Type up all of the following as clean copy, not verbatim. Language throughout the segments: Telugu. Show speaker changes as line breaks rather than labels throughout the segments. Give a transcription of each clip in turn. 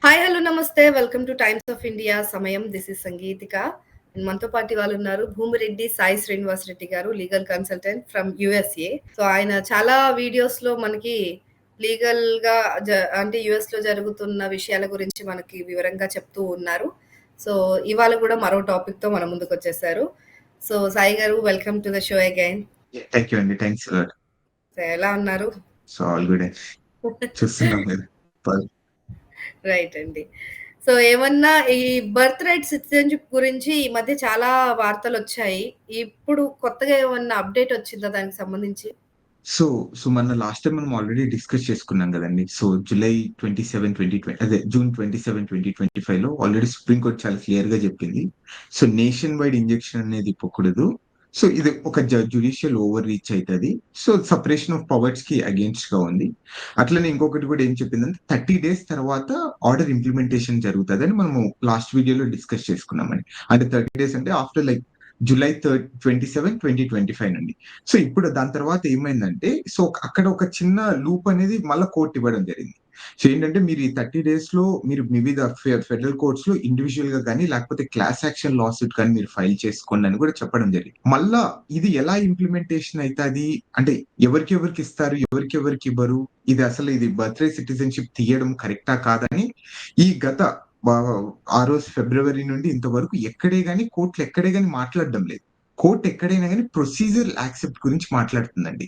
హాయ్, హలో, నమస్తే. Welcome to Times of India Samayam. This is Sangeetika. మనతో పాటు వాళ్ళు ఉన్నారు Bhumireddy Sai Srinivas Reddy garu, legal consultant from USA. So ఆయన చాలా వీడియోస్ లో మనకి లీగల్ గా అంటే యుఎస్ లో జరుగుతున్న విషయాల గురించి మనకి వివరంగా చెప్తూ ఉన్నారు. సో ఇవాళ కూడా మరో టాపిక్ తో మన ముందుకు వచ్చేసారు. So Sai garu, welcome to the show again.
Thank you అండి. Thanks a lot.
సో ఎలా ఉన్నారు?
So all good. చూస్తున్నాం మీరు.
రైట్ అండి. సో ఏమన్నా ఈ బర్త్ రైట్ సిటిజన్షిప్ గురించి ఈ మధ్య చాలా వార్తలు వచ్చాయి. ఇప్పుడు కొత్తగా ఏమన్నా అప్డేట్ వచ్చిందా దానికి సంబంధించి?
సో మన లాస్ట్ టైం మనం ఆల్రెడీ డిస్కస్ చేసుకున్నాం కదండి. సో జూలై 27, 2020 అదే జూన్ 27, 2025 లో ఆల్రెడీ సుప్రీం కోర్ట్ చాలా క్లియర్ గా చెప్పింది. సో నేషన్ వైడ్ ఇంజెక్షన్ అనేది ఇవ్వకూడదు. సో ఇది ఒక జ్యుడిషియల్ ఓవర్ రీచ్ అవుతుంది. సో సపరేషన్ ఆఫ్ పవర్స్ కి అగేన్స్ట్ గా ఉంది. అట్లనే ఇంకొకటి కూడా ఏం చెప్పిందంటే 30 days తర్వాత ఆర్డర్ ఇంప్లిమెంటేషన్ జరుగుతుంది అని మనము లాస్ట్ వీడియోలో డిస్కస్ చేసుకున్నామని. అంటే 30 days అంటే ఆఫ్టర్ లైక్ జూలై 27, 2025 నుండి. సో ఇప్పుడు దాని తర్వాత ఏమైందంటే సో అక్కడ ఒక చిన్న లూప్ అనేది మళ్ళీ కోర్టు ఇవ్వడం జరిగింది. సో ఏంటంటే మీరు ఈ 30 days లో మీరు వివిధ ఫెడరల్ కోర్ట్స్ లో ఇండివిజువల్ గా కానీ లేకపోతే క్లాస్ యాక్షన్ లాసూట్ కానీ మీరు ఫైల్ చేసుకోండి అని కూడా చెప్పడం జరిగింది. మళ్ళా ఇది ఎలా ఇంప్లిమెంటేషన్ అవుతుంది అంటే ఎవరికి ఇస్తారు, ఎవరికి ఇవ్వరు, ఇది బర్త్ రైట్ సిటిజన్షిప్ తీయడం కరెక్టా కాదని ఈ గత ఆ రోజు ఫిబ్రవరి నుండి ఇంతవరకు కోర్టులు ఎక్కడే గానీ మాట్లాడడం లేదు. కోర్టు ఎక్కడైనా కానీ ప్రొసీజర్ యాక్సెప్ట్ గురించి మాట్లాడుతుందండి.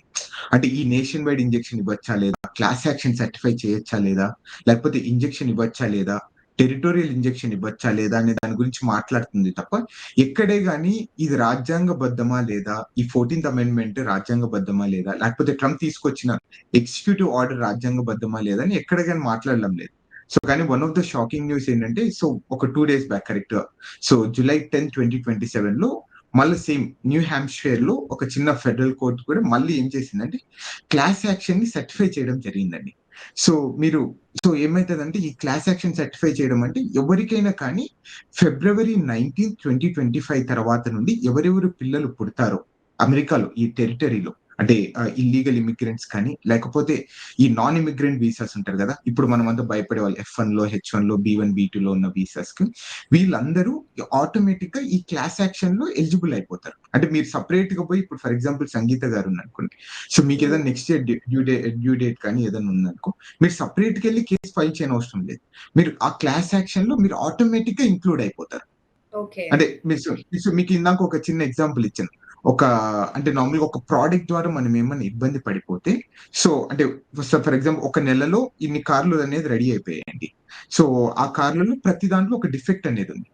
అంటే ఈ నేషన్ వైడ్ ఇంజెక్షన్ ఇవ్వచ్చా లేదా, క్లాస్ యాక్షన్ సర్టిఫై చేయొచ్చా లేదా, లేకపోతే ఇంజెక్షన్ ఇవ్వచ్చా లేదా, టెరిటోరియల్ ఇంజెక్షన్ ఇవ్వచ్చా లేదా అనే దాని గురించి మాట్లాడుతుంది తప్ప ఎక్కడే గానీ ఇది రాజ్యాంగబద్ధమా లేదా, ఈ 14th అమెండ్మెంట్ రాజ్యాంగబద్ధమా లేదా, లేకపోతే ట్రంప్ తీసుకొచ్చిన ఎగ్జిక్యూటివ్ ఆర్డర్ రాజ్యాంగబద్ధమా లేదా అని ఎక్కడ గానీ మాట్లాడడం లేదు. సో కానీ one of the shocking news ఏంటంటే సో ఒక 2 days బ్యాక్ కరెక్ట్ గా సో జూలై 10, 2027 లో మళ్ళీ సేమ్ న్యూ హ్యాంప్షైర్ లో ఒక చిన్న ఫెడరల్ కోర్టు కూడా మళ్ళీ ఏం చేసిందంటే క్లాస్ యాక్షన్ ని సర్టిఫై చేయడం జరిగిందండి. సో ఏమైతుందంటే ఈ క్లాస్ యాక్షన్ సర్టిఫై చేయడం అంటే ఎవరికైనా కానీ ఫిబ్రవరి 19, 2025 తర్వాత నుండి ఎవరెవరు పిల్లలు పుడతారో అమెరికాలో ఈ టెరిటరీలో అంటే ఇల్లీగల్ ఇమిగ్రెంట్స్ కానీ లేకపోతే ఈ నాన్ ఇమిగ్రెంట్ వీసాస్ ఉంటారు కదా, ఇప్పుడు మనం అంతా భయపడే వాళ్ళు F1 లో, H1 లో, B1, B2 లో ఉన్న వీసాస్ కి వీళ్ళందరూ ఆటోమేటిక్ గా ఈ క్లాస్ యాక్షన్ లో ఎలిజిబుల్ అయిపోతారు. అంటే మీరు సపరేట్ గా పోయి ఇప్పుడు ఫర్ ఎగ్జాంపుల్ సంగీత గారు అనుకోండి. సో మీకు ఏదైనా నెక్స్ట్ ఇయర్ డ్యూ డేట్ కానీ ఏదైనా ఉందనుకో, మీరు సపరేట్ గా వెళ్ళి కేసు ఫైల్ చేయని అవసరం లేదు. మీరు ఆ క్లాస్ యాక్షన్ లో మీరు ఆటోమేటిక్ గా ఇంక్లూడ్ అయిపోతారు. అంటే మీకు ఇందాక ఒక చిన్న ఎగ్జాంపుల్ ఇచ్చాను. అంటే నార్మల్గా ఒక ప్రోడక్ట్ ద్వారా మనం ఏమైనా ఇబ్బంది పడిపోతే సో అంటే ఫర్ ఎగ్జాంపుల్ ఒక నెలలో ఇన్ని కార్లు అనేది రెడీ అయిపోయాయండి. సో ఆ కార్లలో ప్రతి దాంట్లో ఒక డిఫెక్ట్ అనేది ఉంది.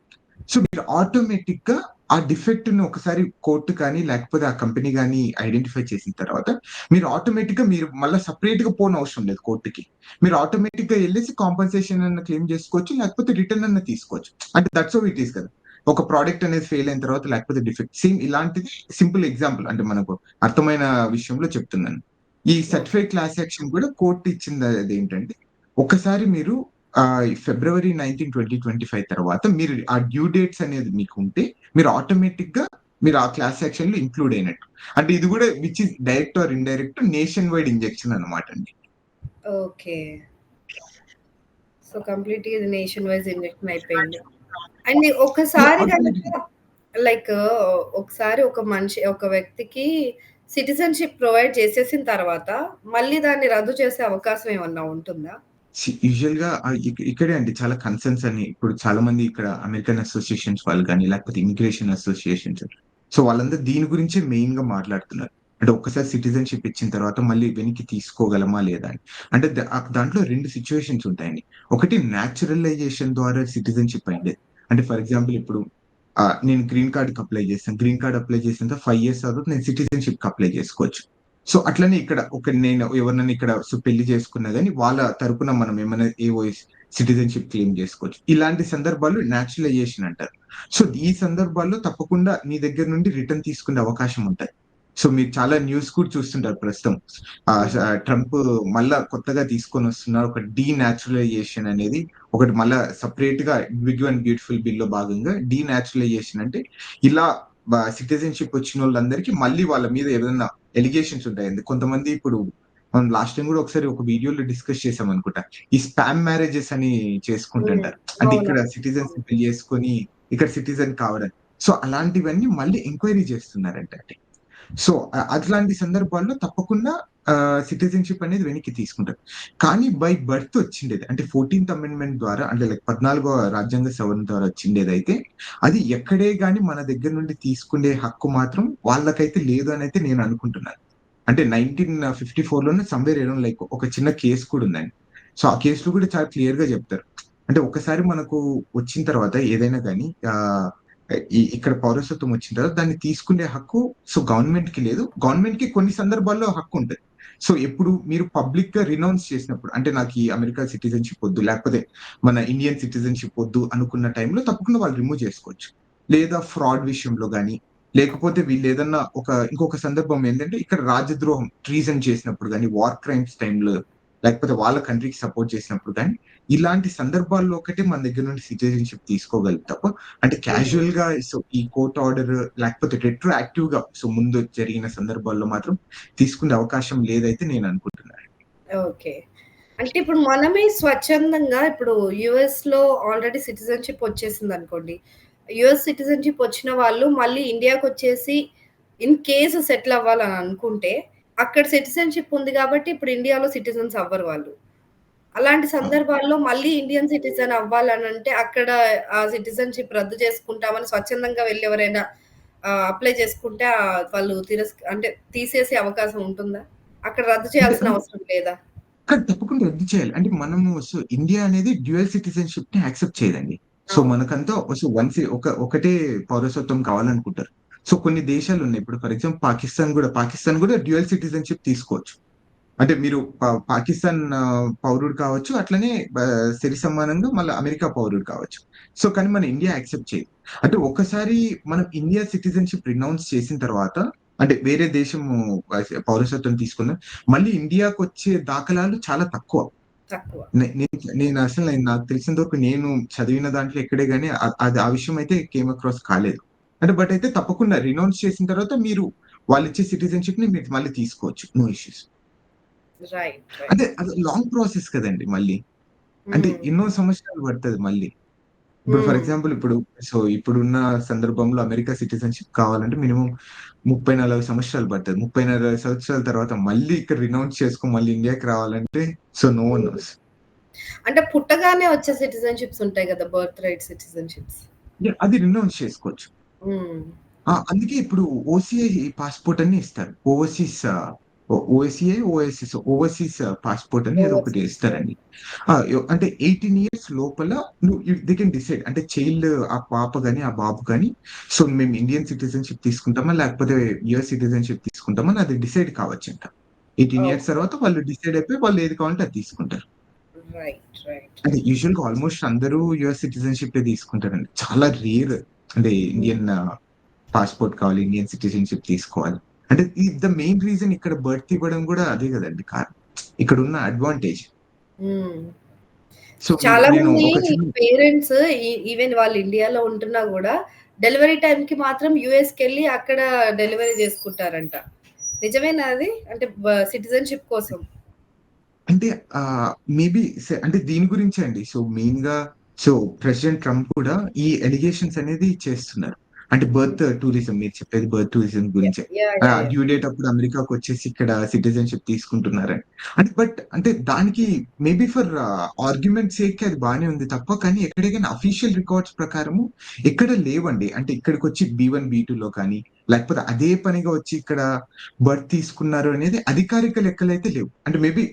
సో మీరు ఆటోమేటిక్ గా ఆ డిఫెక్ట్ ని ఒకసారి కోర్టు కానీ లేకపోతే ఆ కంపెనీ కానీ ఐడెంటిఫై చేసిన తర్వాత మీరు ఆటోమేటిక్ గా మీరు మళ్ళీ సపరేట్ గా పోని అవసరం లేదు కోర్టుకి. మీరు ఆటోమేటిక్ గా వెళ్ళేసి కాంపన్సేషన్ అన్న క్లెయిమ్ చేసుకోవచ్చు, లేకపోతే రిటర్న్ అన్న తీసుకోవచ్చు. అంటే దట్స్ హౌ ఇట్ ఈస్ కదా. ఒక ప్రోడక్ట్ అనేది ఫెయిల్ అయిన తర్వాత లేకపోతే డిఫెక్ట్ సేమ్ ఇలాంటిది సింపుల్ ఎగ్జాంపుల్ అంటే మనకు అర్థమైన విషయంలో చెప్తున్నాను. ఈ సర్టిఫైడ్ క్లాస్ యాక్షన్ కూడా కోర్టు ఇచ్చింది అదేంటంటే ఒకసారి మీరు ఫిబ్రవరి 19, 2025 తర్వాత మీరు ఆ డ్యూ డేట్స్ అనేది మీకు ఉంటే మీరు ఆటోమేటిక్ గా మీరు ఆ క్లాస్ యాక్షన్ లో ఇంక్లూడ్ అయినట్టు. అంటే ఇది కూడా which is direct or indirect nation wide injection అనమాట అండి.
ఓకే, సో కంప్లీట్ గా నేషన్ వైజ్ ఇంజెక్షన్ అయిపోయింది. అండ్ ఒకసారి లైక్ ఒకసారి ఒక వ్యక్తికి సిటిజన్షిప్ ప్రొవైడ్ చేసేసిన తర్వాత మళ్ళీ దాన్ని రద్దు చేసే అవకాశం ఏమన్నా ఉంటుందా?
యూజువల్ గా ఇక్కడే అండి చాలా కన్సర్న్స్ అని ఇప్పుడు చాలా మంది ఇక్కడ అమెరికన్ అసోసియేషన్స్ వాళ్ళు కానీ లేకపోతే ఇమిగ్రేషన్ అసోసియేషన్స్ సో వాళ్ళందరూ దీని గురించే మెయిన్ గా మాట్లాడుతున్నారు. అంటే ఒక్కసారి సిటిజన్షిప్ ఇచ్చిన తర్వాత మళ్ళీ వెనక్కి తీసుకోగలమా లేదా అని. అంటే దాంట్లో 2 సిచ్యువేషన్స్ ఉంటాయండి. ఒకటి న్యాచురలైజేషన్ ద్వారా సిటిజన్షిప్ అయింది. అంటే ఫర్ ఎగ్జాంపుల్ ఇప్పుడు నేను గ్రీన్ కార్డ్ అప్లై చేస్తాను. గ్రీన్ కార్డ్ అప్లై చేసిన 5 years తర్వాత నేను సిటిజన్షిప్ అప్లై చేసుకోవచ్చు. సో అట్లనే ఇక్కడ నేను ఎవరినైనా ఇక్కడ పెళ్లి చేసుకున్నా కానీ వాళ్ళ తరపున మనం ఏమైనా సిటిజన్షిప్ క్లెయిమ్ చేసుకోవచ్చు. ఇలాంటి సందర్భాలు న్యాచురలైజేషన్ అంటారు. సో ఈ సందర్భాల్లో తప్పకుండా నీ దగ్గర నుండి రిటర్న్ తీసుకునే అవకాశం ఉంటుంది. సో మీరు చాలా న్యూస్ కూడా చూస్తుంటారు ప్రస్తుతం. ట్రంప్ మళ్ళా కొత్తగా తీసుకొని వస్తున్నారు ఒక డీనాచురలైజేషన్ అనేది ఒకటి మళ్ళా సపరేట్ గా బిగ్ అండ్ బ్యూటిఫుల్ బిల్ లో భాగంగా డీనాచురలైజేషన్ అంటే ఇలా సిటిజన్షిప్ వచ్చిన వాళ్ళందరికీ మళ్ళీ వాళ్ళ మీద ఏదైనా ఎలిగేషన్స్ ఉంటాయండి. కొంతమంది ఇప్పుడు మనం లాస్ట్ టైం కూడా ఒకసారి ఒక వీడియోలో డిస్కస్ చేసాం అనుకుంటా. ఈ స్పామ్ మ్యారేజెస్ అని చేసుకుంటుంటారు. అంటే ఇక్కడ
అవునండి.
సిటిజన్షిప్ చేసుకొని ఇక్కడ సిటిజన్ కావడం. సో అలాంటివన్నీ మళ్ళీ ఎంక్వైరీ చేస్తున్నారంట అండి. సో అట్లాంటి సందర్భాల్లో తప్పకుండా సిటిజన్షిప్ అనేది వెనక్కి తీసుకుంటారు. కానీ బై బర్త్ వచ్చిండేది అంటే 14th అమెండ్మెంట్ ద్వారా అంటే లైక్ 14వ రాజ్యాంగ సవరణ ద్వారా వచ్చిండేదైతే అది ఎక్కడే గాని మన దగ్గర నుండి తీసుకునే హక్కు మాత్రం వాళ్ళకైతే లేదు అని అయితే నేను అనుకుంటున్నాను. అంటే 1954లోనే సమ్‌వేర్ ఏడో లైక్ ఒక చిన్న కేస్ కూడా ఉందండి. సో ఆ కేస్‌లో కూడా చాలా క్లియర్ గా చెప్తారు. అంటే ఒకసారి మనకు వచ్చిన తర్వాత ఏదైనా గాని ఇక్కడ పౌరసత్వం వచ్చిన తర్వాత దాన్ని తీసుకునే హక్కు సో గవర్నమెంట్‌కి లేదు. గవర్నమెంట్‌కి కొన్ని సందర్భాల్లో హక్కు ఉంటది. సో ఎప్పుడు మీరు పబ్లిక్‌గా రినౌన్స్ చేసినప్పుడు అంటే నాకు ఈ అమెరికా సిటిజన్‌షిప్ వద్దు, లేకపోతే మన ఇండియన్ సిటిజన్‌షిప్ వద్దు అనుకున్న టైంలో తప్పకుండా వాళ్ళు రిమూవ్ చేసుకోవచ్చు. లేదా ఫ్రాడ్ విషయంలో గాని, లేకపోతే వీళ్ళేదన్నా ఇంకొక సందర్భం ఏంటంటే ఇక్కడ రాజద్రోహం, ట్రీజన్ చేసినప్పుడు గాని, వార్ క్రైమ్స్ టైంలో లేకపోతే వాళ్ళ కంట్రీకి సపోర్ట్ చేసినప్పుడు గాని, ఇలాంటి సందర్భాల్లో ఒకటే మన దగ్గర నుండి సిటిజన్‌షిప్ తీసుకోగలం తప్ప అంటే క్యాజువల్ గా సో ఈ కోర్ట్ ఆర్డర్ లేకపోతే రెట్రోయాక్టివ్ గా సో ముందు జరిగిన సందర్భాల్లో మాత్రం తీసుకునే అవకాశం లేదైతే నేను అనుకుంటున్నాను.
ఓకే. అంటే ఇప్పుడు మనమే స్వచ్ఛందంగా ఇప్పుడు యూఎస్‌లో ఆల్రెడీ సిటిజన్‌షిప్ వచ్చేసిందనుకోండి. యూఎస్ సిటిజన్‌షిప్ వచ్చిన వాళ్ళు మళ్ళీ ఇండియాకొచ్చేసి ఇన్ కేస్ సెటిల్ అవ్వాలని అనుకుంటే, అక్కడ సిటిజన్‌షిప్ ఉంది కాబట్టి ఇప్పుడు ఇండియాలో సిటిజన్స్ అవ్వరు వాళ్ళు. అలాంటి సందర్భాల్లో మళ్ళీ ఇండియన్ సిటిజన్ అవ్వాలనంటే అక్కడ ఆ సిటిజన్‌షిప్ రద్దు చేసుకుంటామని స్వచ్ఛందంగా వెళ్లి ఎవరైనా అప్లై చేసుకుంటే వాళ్ళు అంటే తీసేసే అవకాశం ఉంటుందా? అక్కడ రద్దు
అంటే
చేయాల్సిన అవసరం లేదా?
కానీ తప్పకుండా రద్దు చేయాలి. అంటే మనము సో ఇండియా అనేది డ్యూయల్ సిటిజన్‌షిప్‌ని యాక్సెప్ట్ చేయదండి. సో
అవును.
మనకంతా సో ఒకటే పౌరసత్వం కావాలనుకుంటారు. సో కొన్ని దేశాలున్నాయి. ఇప్పుడు ఫర్ ఎగ్జాంపుల్ పాకిస్తాన్ కూడా డ్యూయల్ సిటిజన్‌షిప్ తీసుకోవచ్చు. అంటే మీరు పాకిస్తాన్ పౌరుడు కావచ్చు. అట్లనే సరి సమానంగా మళ్ళా అమెరికా పౌరుడు కావచ్చు. సో కానీ మన ఇండియా యాక్సెప్ట్ చేయదు. అంటే ఒక్కసారి మనం ఇండియా సిటిజన్‌షిప్ రినౌన్స్ చేసిన తర్వాత అంటే వేరే దేశము పౌరసత్వం తీసుకున్న మళ్ళీ ఇండియాకొచ్చే దాఖలాలు చాలా తక్కువ.
తక్కువ.
నాకు తెలిసినంత వరకు నేను చదివిన దాంట్లో ఎక్కడే గాని అది ఆ విషయం అయితే కేమ్ అక్రాస్ కాలేదు. అంటే బట్ అయితే తప్పకుండా రినౌన్స్ చేసిన తర్వాత మీరు వాళ్ళిచ్చే సిటిజన్‌షిప్‌ని మీరు మళ్ళీ తీసుకోవచ్చు. No issues.
రైట్.
అంటే
రైట్.
అది లాంగ్ ప్రాసెస్ కదండీ మళ్ళీ. అంటే
హ్మ్.
ఎన్నో సంవత్సరాలు పడతది మళ్ళీ. ఇప్పుడు ఫర్
హ్మ్.
ఎగ్జాంపుల్ ఇప్పుడున్న సందర్భంలో అమెరికా సిటిజన్‌షిప్ కావాలంటే మినిమమ్ 30, 40 సంవత్సరాలు పడతది. 30, 40 సంవత్సరాల తర్వాత మళ్ళీ ఇక్కడ రినౌన్స్ చేసుకొని మళ్ళీ ఇండియాకి రావాలంటే సో నో వన్
హ్మ్.
నోస్.
అంటే పుట్టగానే వచ్చే సిటిజన్‌షిప్స్ ఉంటాయి గదా! Birth right citizenships.
అది రినౌన్స్ చేసుకోవచ్చు.
హ్మ్.
అందుకే ఇప్పుడు ఓసీఐ పాస్‌పోర్ట్ అని ఇస్తారు. ఓవర్‌సీస్ పాస్‌పోర్ట్ అని ఏదో ఒకటి
ఓవర్‌సీస్.
ఇస్తారండి. అంటే 18 ఇయర్స్ లోపల దే కెన్ డిసైడ్ అంటే చైల్డ్ ఆ పాప గాని, ఆ బాబు గాని సో మేము ఇండియన్ సిటిజన్‌షిప్ తీసుకుంటామా? లేకపోతే యూఎస్ సిటిజన్‌షిప్ తీసుకుంటామా? అని అది డిసైడ్ కావచ్చంట. 18 years
okay.
తర్వాత వాళ్ళు డిసైడ్ అయిపోయి వాళ్ళు ఏది కావాలంటే అది తీసుకుంటారు.
రైట్. రైట్.
అంటే యూజువల్‌గా ఆల్‌మోస్ట్ అందరూ యూఎస్ సిటిజన్‌షిప్పే తీసుకుంటారండి. చాలా రేర్ అంటే
హ్మ్.
ఇండియన్ పాస్‌పోర్ట్ కావాలి, ఇండియన్ సిటిజన్‌షిప్ తీసుకోవాలి. అంటే ద మెయిన్ రీజన్ ఇక్కడ బర్త్ ఇవ్వడం గూడా అదే గదండీ కారణం. ఇక్కడున్న అడ్వాంటేజ్.
హ్మ్.
సో
చాలా
నేను
మంది
ఒక చిన్న
పేరెంట్స్ ఈవెన్ వాళ్ళు ఇండియాలో ఉంటున్నా గూడా డెలివరీ టైమ్‌కి మాత్రం యూఎస్‌కెళ్ళి అక్కడ డెలివరీ జేసుకుంటారంట. నిజమేనా అది? అంటే సిటిజన్‌షిప్ కోసం.
అంటే మేబీ అంటే దీని గురించే అండి. సో మెయిన్‌గా సో ప్రెసిడెంట్ ట్రంప్ కూడా ఈ అలిగేషన్స్ అనేది చేస్తున్నారు. అంటే
హ్మ్.
బర్త్ టూరిజం మీరు చెప్పేది బర్త్ టూరిజం
యాహ్!
గురించే.
Yeah! Yeah! Yeah!
Due date అప్పుడు అమెరికాకొచ్చేసి ఇక్కడ సిటిజన్‌షిప్ తీసుకుంటున్నారని. అంటే దానికి మేబీ ఫర్ ఆర్గ్యుమెంట్ సేక్‌కి అది బానే ఉంది తప్ప కానీ ఎక్కడైనా అఫీషియల్ రికార్డ్స్ ప్రకారము ఎక్కడ లేవండి. అంటే ఇక్కడికొచ్చి బీ1, బీ2లో కానీ లేకపోతే అదే పనిగా వచ్చి ఇక్కడ బర్త్ తీసుకున్నారు అనేది అధికారిక లెక్కలైతే లేవు. అంటే మేబీ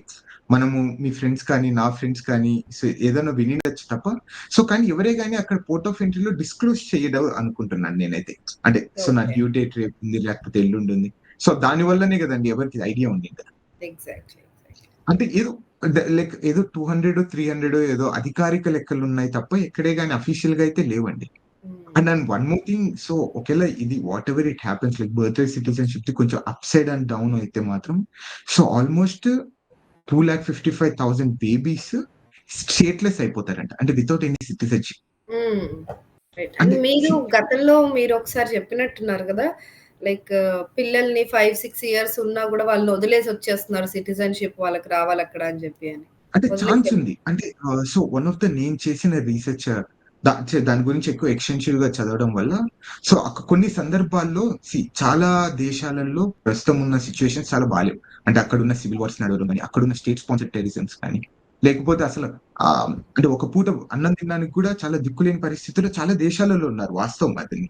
మనము మీ ఫ్రెండ్స్ కానీ, నా ఫ్రెండ్స్ కానీ సో ఏదైనా వినిండొచ్చు తప్ప కానీ ఎవరే గాని అక్కడ పోర్ట్ ఆఫ్ ఎంట్రీలో డిస్క్లోజ్ చేయడు అనుకుంటున్నాను నేనైతే. అంటే నా
ఓకే.
డ్యూ డేట్ రేపుంది లేకపోతే ఎల్లుండుంది. సో దాని వల్లనే గదండీ ఎవరికీ ఐడియా ఉండింది.
ఎగ్జాక్ట్‌లీ. ఎగ్జాక్ట్‌లీ.
అంటే లైక్ ఏదో 200, 300 ఏదో అధికారిక లెక్కలున్నాయి తప్ప ఎక్కడే గాని అఫీషియల్‌గా అయితే లేవండి.
హ్మ్.
అండ్ వన్ మోర్ థింగ్ ఒకేళ ఇది whatever it happens like birth సిటిజన్‌షిప్‌ది కొంచెం అప్ సైడ్ అండ్ డౌన్ అయితే మాత్రం ఆల్‌మోస్ట్ 2,55,000 బేబీస్ స్టేట్‌లెస్ అయిపోతారంట. అంటే without any citizenship.
Hmm. Right. And
అంటే
మీరు గతంలో మీరొకసారి చెప్పినట్టున్నారు గదా! లైక్ పిల్లల్ని 5, 6 ఇయర్స్ ఉన్నా గూడా వాళ్ళని వదిలేసి వచ్చేస్తున్నారు. సిటిజన్‌షిప్ వాళ్ళకి రావాలక్కడ అని జెప్పి అని.
అంటే ఛాన్స్
వదిలేసి
ఉంది. అంటే సో వన్ ఆఫ్ ద నేను చేసిన రీసెర్చ్ దాని గురించి ఎక్కువ ఎక్స్‌టెన్షియల్‌గా చదవడం వల్ల సో కొన్ని సందర్భాల్లో చాలా దేశాలలో ప్రస్తుతం ఉన్న సిట్యుయేషన్స్ చాలా బాలేవు. అంటే అక్కడున్న సివిల్ వార్స్ నడవడం గాని, అక్కడున్న స్టేట్ స్పాన్సర్డ్ టెర్రరిజమ్స్ కానీ, లేకపోతే అసలు అంటే ఒక పూట అన్నం తినడానికి కూడా చాలా దిక్కులేని పరిస్థితుల్లో చాలా దేశాలలో ఉన్నారు వాస్తవం అది.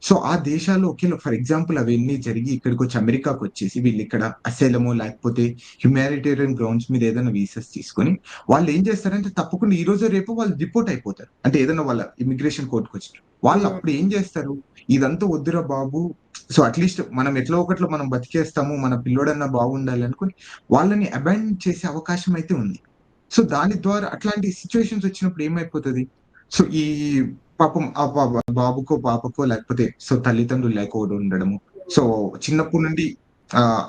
సో ఆ దేశాల్లో ఒకేలా ఫర్ ఎగ్జాంపుల్ అవన్నీ జరిగి ఇక్కడికొచ్చి అమెరికాకొచ్చేసి వీళ్ళిక్కడ అసైలమో లేకపోతే హ్యుమానిటేరియన్ గ్రౌండ్స్ మీద ఏదైనా వీసాస్ తీసుకొని వాళ్ళేం చేస్తారంటే తప్పకుండా ఈ రోజో రేపో వాళ్ళు డిపోర్ట్ అయిపోతారు. అంటే ఏదైనా వాళ్ళ ఇమిగ్రేషన్ కోర్ట్‌కొచ్చి. వాళ్ళు
హ్మ్.
అప్పుడు ఏం చేస్తారు? ఇదంతా వద్దురా బాబు! సో అట్‌లీస్ట్ మనం ఎట్లో ఒకట్ల మనం బతికేస్తాము. మన పిల్లోడన్నా బాగుండాలి అనుకోని వాళ్ళని అబాండన్ చేసే అవకాశం అయితే ఉంది. సో దాని ద్వారా అట్లాంటి సిట్యుయేషన్స్ వచ్చినప్పుడు ఏమైపోతది? సో ఈ పాపం ఆ బాబుకో, పాపకో లేకపోతే సో తల్లిదండ్రులు లేకుండా ఉండడము. సో చిన్నప్పటి నుండి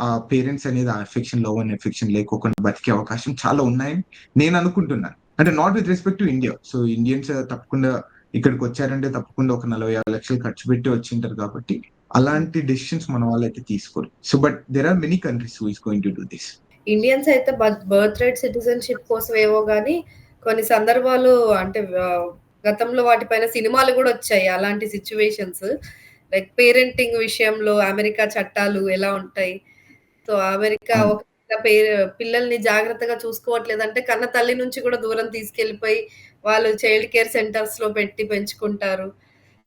ఆ పేరెంట్స్ అనేది ఆ అఫెక్షన్, లవ్ అండ్ అఫెక్షన్ లేకోకుండా బతికే అవకాశం చాలా ఉన్నాయని నేను అనుకుంటున్నాను. అంటే not with respect to India. So Indians తప్పకుండా ఇక్కడికొచ్చారంటే తప్పకుండా ఒక 40,000 లక్షలు ఖర్చు పెట్టి వచ్చింటారు కాబట్టి అలాంటి డెసిషన్స్ మన వాళ్ళైతే తీసుకోరు. So but there are many countries who is going to do this.
Indians అయితే బర్త్ రైట్ సిటిజన్‌షిప్ కోసం ఏవో గాని కొన్ని సందర్భాలు అంటే గతంలో వాటిపైన సినిమాలు గూడా వచ్చాయి. అలాంటి సిట్యుయేషన్స్. లైక్ పేరెంటింగ్ విషయంలో అమెరికా చట్టాలు ఎలా ఉంటాయి? సో, అమెరికా
అవును.
ఒకవేళ పిల్లల్ని జాగ్రత్తగా చూసుకోవట్లేదంటే కన్న తల్లి నుంచి కూడా దూరం తీసుకెళ్ళిపోయి వాళ్ళు చైల్డ్ కేర్ సెంటర్స్‌లో పెట్టి పెంచుకుంటారు.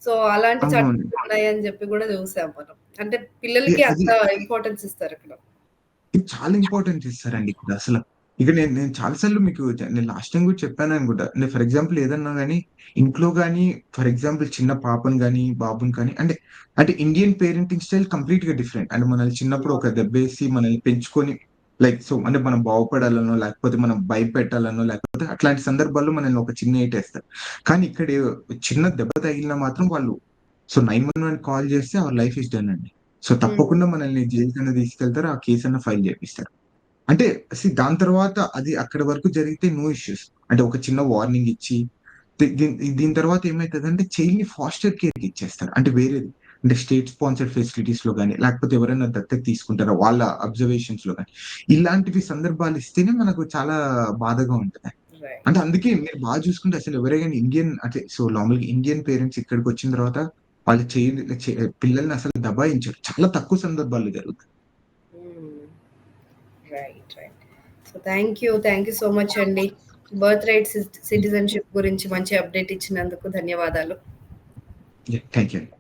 సో, అలాంటి
అవునవును.
చట్టాలు ఉన్నాయని జెప్పి గూడా జూసాం మనం. అంటే పిల్లలకి
అది
అంత ఇంపార్టెన్స్ ఇస్తారక్కడ.
ఇది చాలా ఇంపార్టెన్స్ ఇస్తారండి ఇక్కడ అసల. ఇక నేను నేను చాలా సార్లు మీకు నేను లాస్ట్ టైమ్ కూడా చెప్పాననుకుంటా. నేను ఫర్ ఎగ్జాంపుల్ ఏదన్నా గాని, ఇంట్లో గాని ఫర్ ఎగ్జాంపుల్ చిన్న పాపని గాని, బాబుని కానీ అంటే ఇండియన్ పేరెంటింగ్ స్టైల్ కంప్లీట్‌గా డిఫరెంట్. అంటే మనల్ని చిన్నప్పుడు ఒక దెబ్బేసి మనల్ని పెంచుకొని సో అంటే మనం బాగుపడాలనో, లేకపోతే మనం భయపెట్టాలనో, లేకపోతే అట్లాంటి సందర్భాల్లో మనల్ని ఒక చిన్న ఏటేస్తారు. కానీ ఇక్కడ చిన్న దెబ్బ తగిలినా మాత్రం వాళ్ళు సో 911 కాల్ చేస్తే అవర్ లైఫ్ ఈస్ డన్ అండి. సో
హ్మ్.
తప్పకుండా మనల్ని జైలుకన్నా తీసుకెళ్తారు. ఆ కేసన్నా ఫైల్ చేపిస్తారు. అంటే దాని తర్వాత అది అక్కడి వరకు జరిగితే నో ఇష్యూస్. అంటే ఒక చిన్న వార్నింగ్ ఇచ్చి దీని తర్వాత ఏమైతదంటే చైల్డ్‌ని ఫాస్టర్ కేర్‌కి ఇచ్చేస్తారు. అంటే వేరేది. అంటే స్టేట్ స్పాన్సర్డ్ ఫెసిలిటీస్‌లో గాని, లేకపోతే ఎవరైనా దత్తత తీసుకుంటారా వాళ్ళ అబ్జర్వేషన్స్‌లో గాని, ఇలాంటివి సందర్భాలు ఇస్తేనే మనకు చాలా బాధగా ఉంటది.
రైట్.
అంటే అందుకే మీరు చూసుకుంటే అసలు ఎవరైనా ఇండియన్ అంటే సో నార్మల్‌గా ఇండియన్ పేరెంట్స్ ఇక్కడికొచ్చిన తర్వాత వాళ్ళు పిల్లల్ని అసలు దబాయించరు. చాలా తక్కువ సందర్భాల్లో జరుగుతాయి.
హ్మ్. Right. So, thank you so much అండి. బర్త్ రైట్ సిటిజన్‌షిప్ గురించి మంచి అప్డేట్ ఇచ్చినందుకు ధన్యవాదాలు.
యాహ్! థాంక్ యూ అండి.